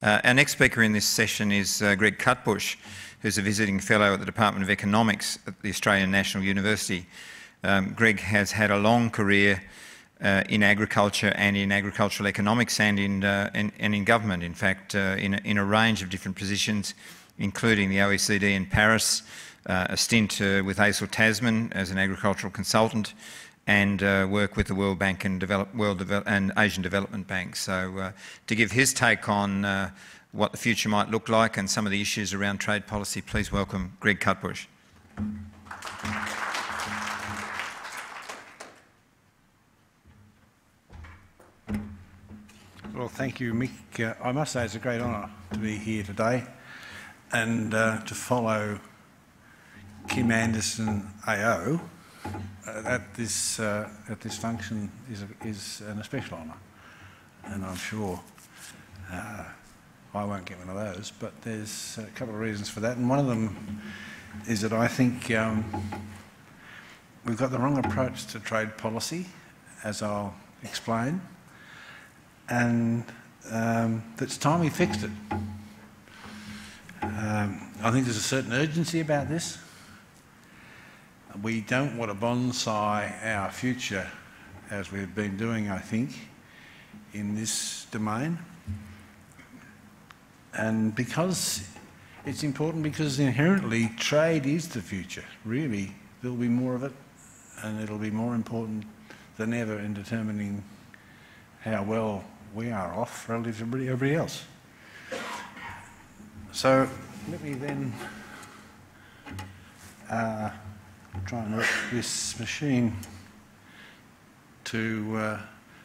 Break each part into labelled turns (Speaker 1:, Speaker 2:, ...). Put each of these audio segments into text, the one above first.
Speaker 1: Our next speaker in this session is Greg Cutbush, who's a visiting fellow at the Department of Economics at the Australian National University. Greg has had a long career in agriculture and in agricultural economics and in government, in fact, in a range of different positions, including the OECD in Paris, a stint with ACIL Tasman as an agricultural consultant, and work with the World Bank and Asian Development Bank. So to give his take on what the future might look like and some of the issues around trade policy, please welcome Greg Cutbush.
Speaker 2: Well, thank you, Mick. I must say it's a great honour to be here today and to follow Kim Anderson AO at this function is an especial honour, and I'm sure I won't get one of those. But there's a couple of reasons for that, and one of them is that I think we've got the wrong approach to trade policy, as I'll explain, and it's time we fixed it. I think there's a certain urgency about this. We don't want to bonsai our future as we've been doing, I think, in this domain. And because it's important, because inherently trade is the future. Really, there'll be more of it, and it'll be more important than ever in determining how well we are off relative to everybody else. So let me then try and work this machine to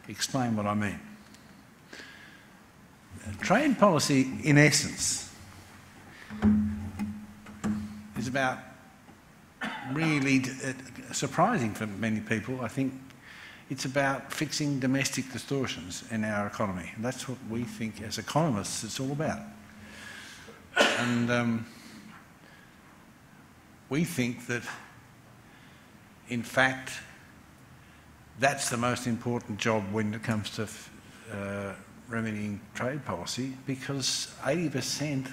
Speaker 2: explain what I mean. Trade policy, in essence, is about really surprising for many people. I think it's about fixing domestic distortions in our economy. And that's what we think as economists it's all about. And we think that, in fact, that's the most important job when it comes to remedying trade policy, because 80%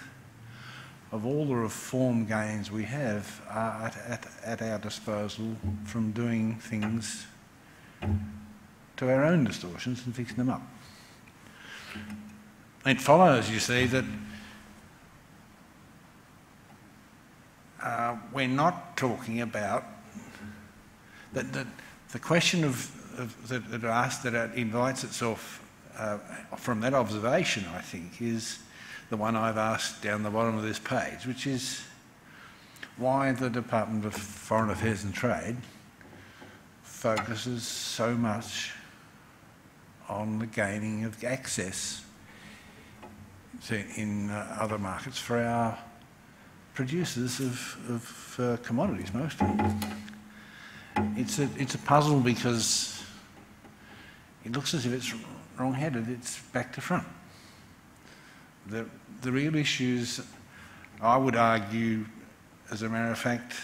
Speaker 2: of all the reform gains we have are at our disposal from doing things to our own distortions and fixing them up. It follows, you see, that we're not talking about the question that invites itself from that observation, I think, is the one I've asked down the bottom of this page, which is why the Department of Foreign Affairs and Trade focuses so much on the gaining of access in other markets for our producers of commodities, mostly. It's a puzzle because it looks as if it's wrong-headed. It's back to front. The real issues, I would argue, as a matter of fact,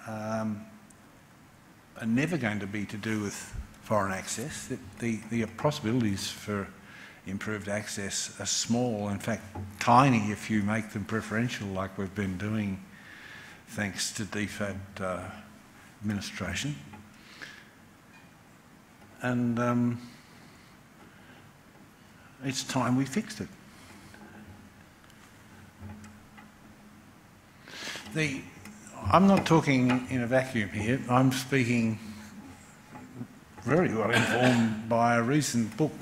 Speaker 2: are never going to be to do with foreign access. The possibilities for improved access are small, in fact tiny, if you make them preferential like we've been doing thanks to DFAT administration. And it's time we fixed it. I'm not talking in a vacuum here. I'm speaking very well informed by a recent book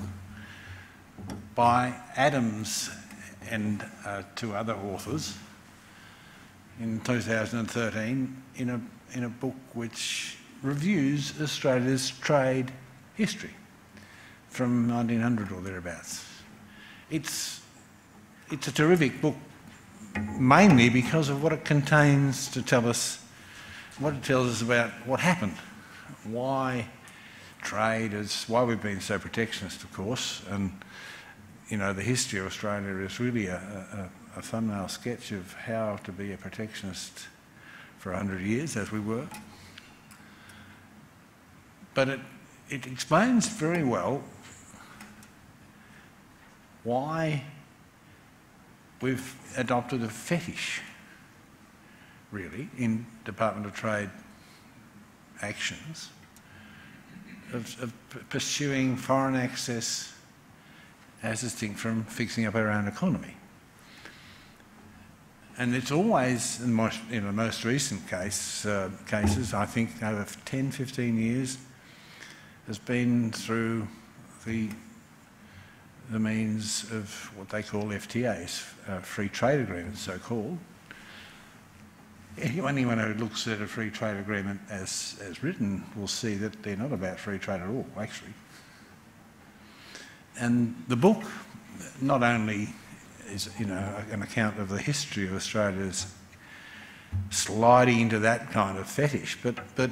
Speaker 2: by Adams and two other authors in 2013 in a book which reviews Australia's trade history from 1900 or thereabouts. It's a terrific book, mainly because of what it contains to tell us, what it tells us about what happened, why trade is, why we've been so protectionist, of course, and you know, the history of Australia is really a thumbnail sketch of how to be a protectionist for 100 years, as we were. But it explains very well why we've adopted a fetish, really, in Department of Trade actions of pursuing foreign access as distinct from fixing up our own economy. And it's always, in the most recent cases, I think over 10, 15 years, has been through the means of what they call FTAs, free trade agreements, so-called. Anyone who looks at a free trade agreement as written will see that they're not about free trade at all, actually. And the book not only is, an account of the history of Australia's sliding into that kind of fetish, but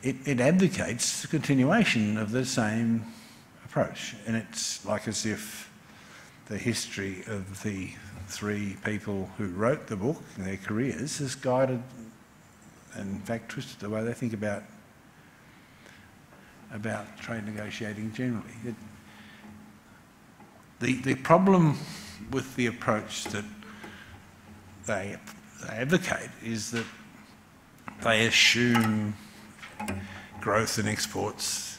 Speaker 2: it advocates the continuation of the same approach. And it's like as if the history of the three people who wrote the book and their careers has guided and in fact twisted the way they think about trade negotiating generally. The problem with the approach that they advocate is that they assume growth in exports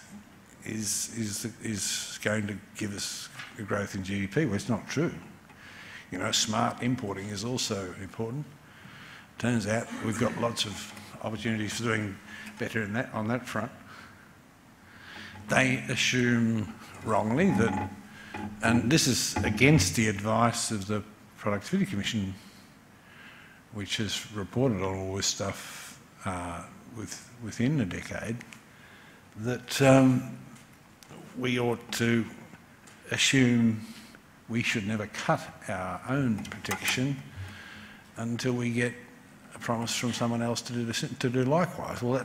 Speaker 2: is going to give us a growth in GDP. Well, it's not true. Smart importing is also important. Turns out we've got lots of opportunities for doing better on that front. They assume wrongly that, and this is against the advice of the Productivity Commission, which has reported on all this stuff within a decade, that we ought to assume we should never cut our own protection until we get a promise from someone else to do likewise. Well,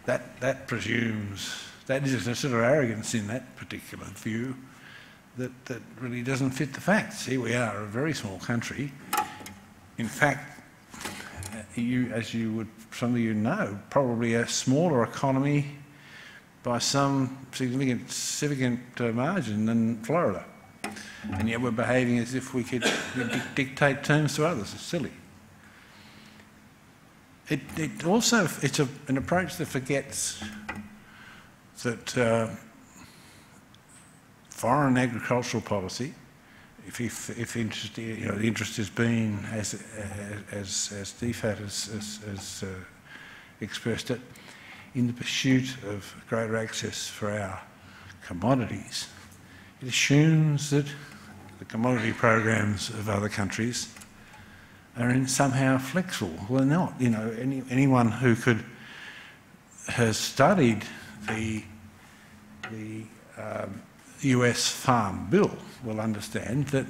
Speaker 2: that presumes, that is a sort of arrogance in that particular view that really doesn't fit the facts. Here we are, a very small country. In fact, as some of you know, probably a smaller economy by some significant margin than Florida. And yet we're behaving as if we could dictate terms to others. It's silly. It's an approach that forgets that foreign agricultural policy, if interest, the interest has been as DFAT has expressed it, in the pursuit of greater access for our commodities, it assumes that the commodity programs of other countries are somehow flexible. Well, they're not. Anyone who has studied the US Farm Bill will understand that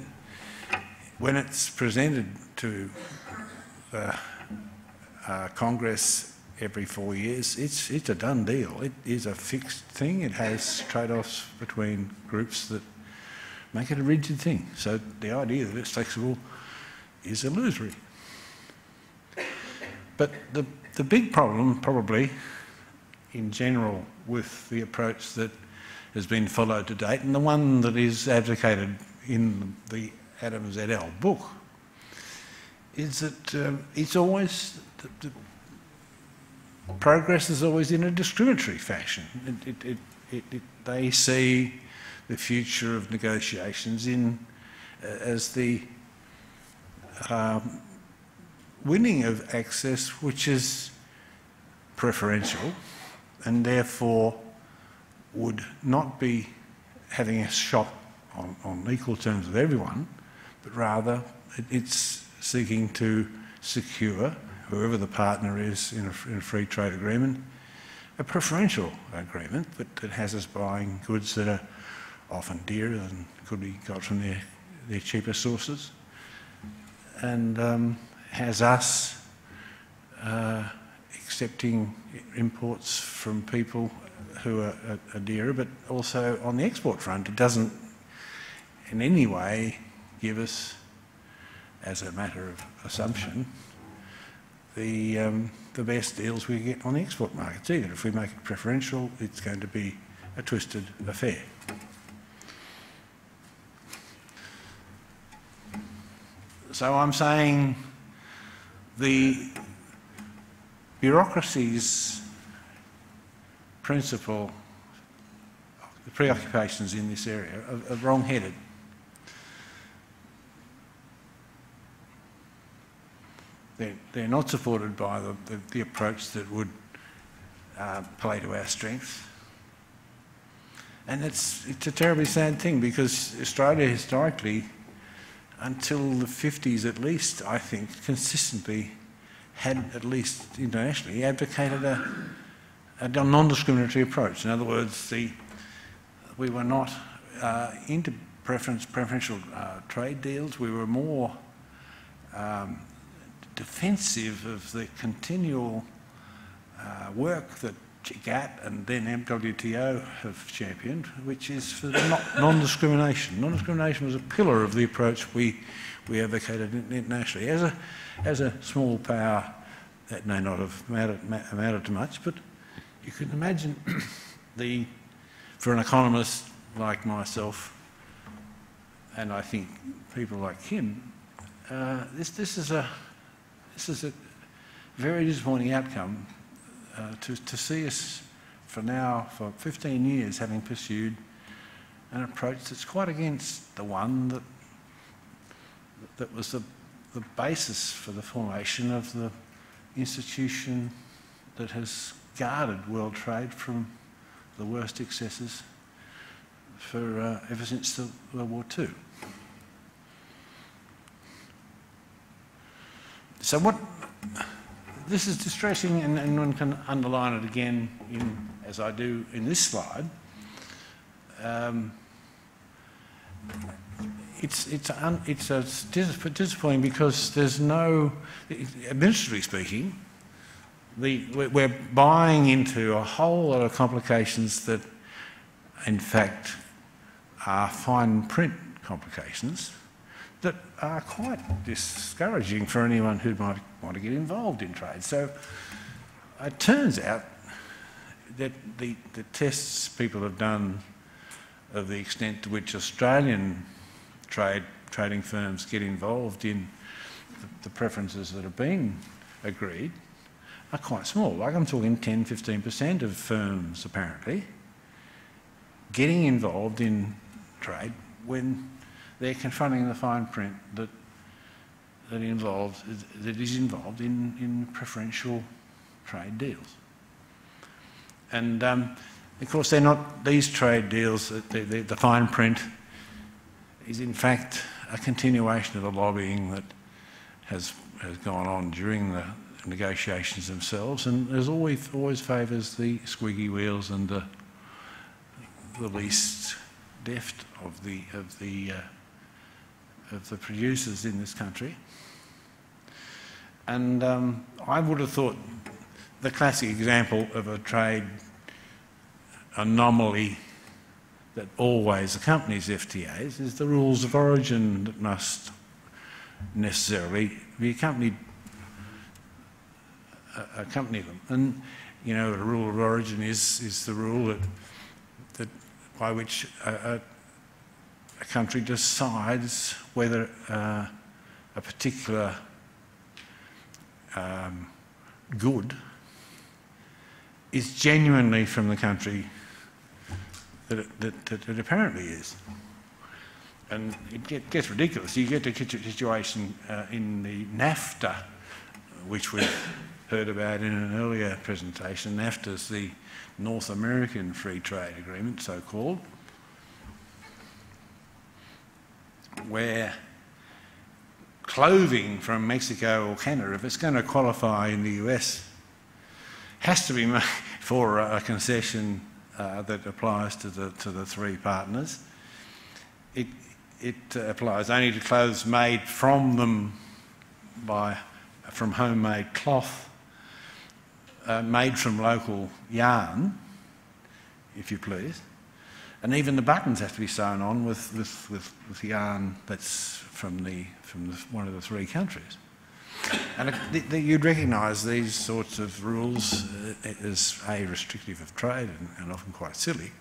Speaker 2: when it's presented to Congress every 4 years, it's a done deal. It is a fixed thing. It has trade-offs between groups that make it a rigid thing. So the idea that it's flexible is illusory. But the big problem, probably, in general, with the approach that has been followed to date, and the one that is advocated in the Adams et al. Book, is that it's always... progress is always in a discriminatory fashion. They see the future of negotiations as the winning of access, which is preferential and therefore would not be having a shot on equal terms with everyone, but rather it's seeking to secure, whoever the partner is in a free trade agreement, a preferential agreement that has us buying goods that are often dearer than could be got from their cheaper sources, and has us accepting imports from people who are dearer, but also on the export front, it doesn't in any way give us, as a matter of assumption, the best deals we get on the export markets either. If we make it preferential, it's going to be a twisted affair. So I'm saying the bureaucracy's principal preoccupations in this area are wrong-headed. They're not supported by the approach that would play to our strengths. And it's a terribly sad thing, because Australia historically, until the 50s at least, I think, consistently had, at least internationally, advocated a non-discriminatory approach. In other words, we were not into preferential trade deals. We were more defensive of the continual work that GATT and then WTO have championed, which is for non-discrimination. Non-discrimination was a pillar of the approach we advocated internationally. As a small power, that may not have amounted to much, but you can imagine for an economist like myself, and I think people like him, this is a very disappointing outcome. To see us for 15 years having pursued an approach that's quite against the one that was the basis for the formation of the institution that has guarded world trade from the worst excesses for ever since the World War II. So this is distressing, and one can underline it again, as I do in this slide. It's disappointing because there's no, administratively speaking, we're buying into a whole lot of complications that, in fact, are fine print complications that are quite discouraging for anyone who might want to get involved in trade. So it turns out that the tests people have done of the extent to which Australian trading firms get involved in the preferences that have been agreed are quite small. Like, I'm talking 10–15% of firms, apparently, getting involved in trade when they're confronting the fine print that is involved in preferential trade deals. And of course, they're not these trade deals. The fine print is in fact a continuation of the lobbying that has gone on during the negotiations themselves, and there's always favours the squeaky wheels and the least deft of the producers in this country. And I would have thought the classic example of a trade anomaly that always accompanies FTAs is the rules of origin that must necessarily be accompany them. And you know, the rule of origin is the rule that by which a country decides whether a particular good is genuinely from the country that it apparently is. And it gets ridiculous. You get to a situation in the NAFTA, which we've heard about in an earlier presentation. NAFTA is the North American Free Trade Agreement, so-called, where clothing from Mexico or Canada, if it's going to qualify in the US, has to be made for a concession that applies to the three partners. It applies only to clothes made from them from homemade cloth, made from local yarn, if you please. And even the buttons have to be sewn on with yarn that's from one of the three countries. And you'd recognise these sorts of rules as restrictive of trade and often quite silly,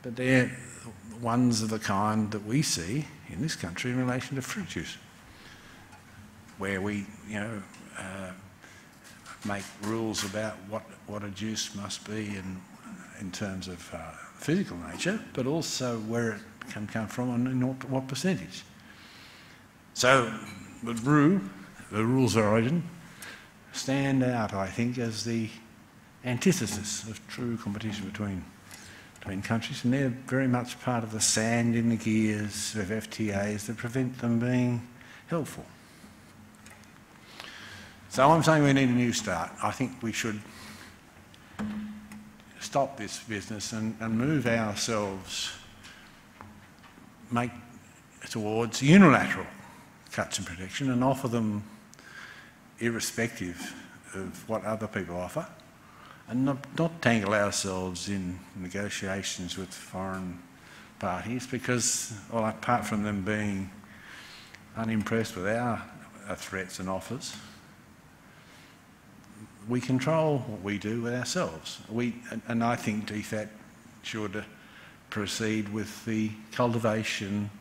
Speaker 2: but they're ones of the kind that we see in this country in relation to fruit juice. where we, make rules about what a juice must be in terms of physical nature, but also where it can come from and what percentage. So the rules of origin, stand out, I think, as the antithesis of true competition between countries, and they're very much part of the sand in the gears of FTAs that prevent them being helpful. So I'm saying we need a new start. I think we should stop this business and move ourselves, make towards unilateral cuts and protection and offer them irrespective of what other people offer, and not tangle ourselves in negotiations with foreign parties because, well, apart from them being unimpressed with our threats and offers, we control what we do with ourselves. And I think DFAT should proceed with the cultivation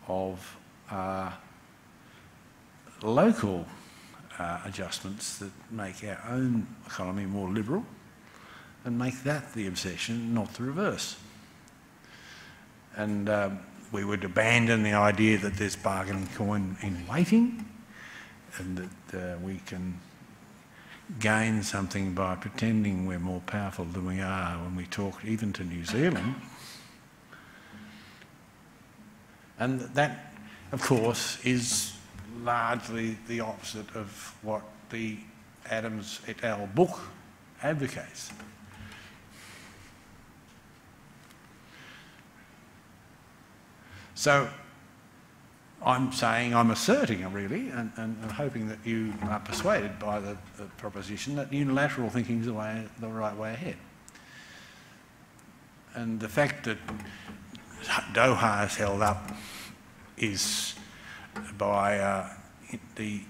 Speaker 2: of local adjustments that make our own economy more liberal and make that the obsession, not the reverse. And we would abandon the idea that there's bargaining coin in waiting and that we can gain something by pretending we're more powerful than we are when we talk even to New Zealand. And that, of course, is largely the opposite of what the Adams et al. Book advocates. So I'm asserting really, and hoping that you are persuaded by the proposition that unilateral thinking is the right way ahead. And the fact that Doha is held up is by the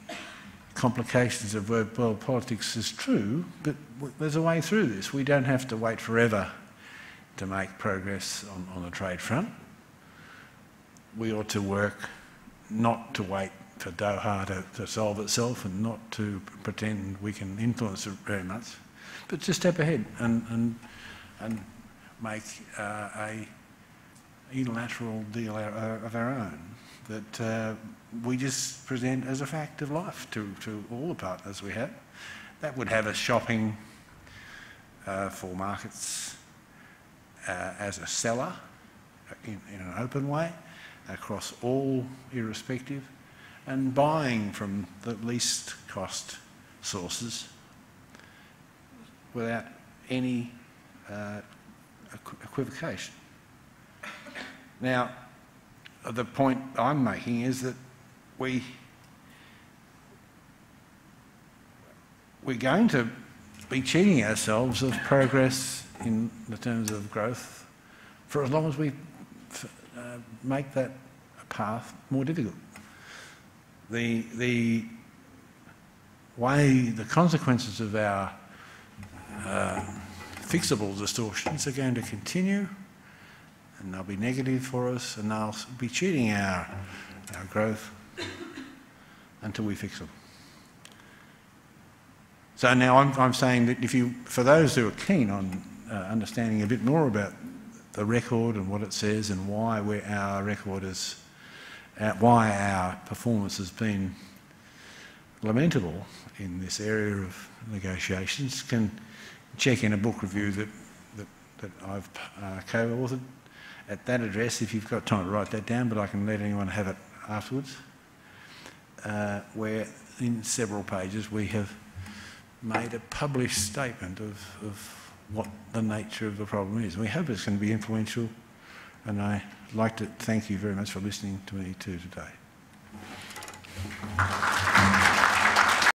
Speaker 2: complications of world politics is true, but there's a way through this. We don't have to wait forever to make progress on the trade front. We ought to work not to wait for Doha to solve itself and not to pretend we can influence it very much, but just step ahead and make a unilateral deal of our own that we just present as a fact of life to all the partners we have. That would have us shopping for markets as a seller in an open way, across all irrespective, and buying from the least cost sources without any equivocation. Now, the point I'm making is that we're going to be cheating ourselves of progress in the terms of growth for as long as we make that path more difficult. The consequences of our fixable distortions are going to continue, and they'll be negative for us, and they'll be cheating our growth until we fix them. So now I'm saying that for those who are keen on understanding a bit more about the record and what it says and why our performance has been lamentable in this area of negotiations, can check in a book review that I've co-authored at that address, if you've got time to write that down, but I can let anyone have it afterwards, where in several pages we have made a published statement of what the nature of the problem is. We hope it's going to be influential, and I'd like to thank you very much for listening to me too today.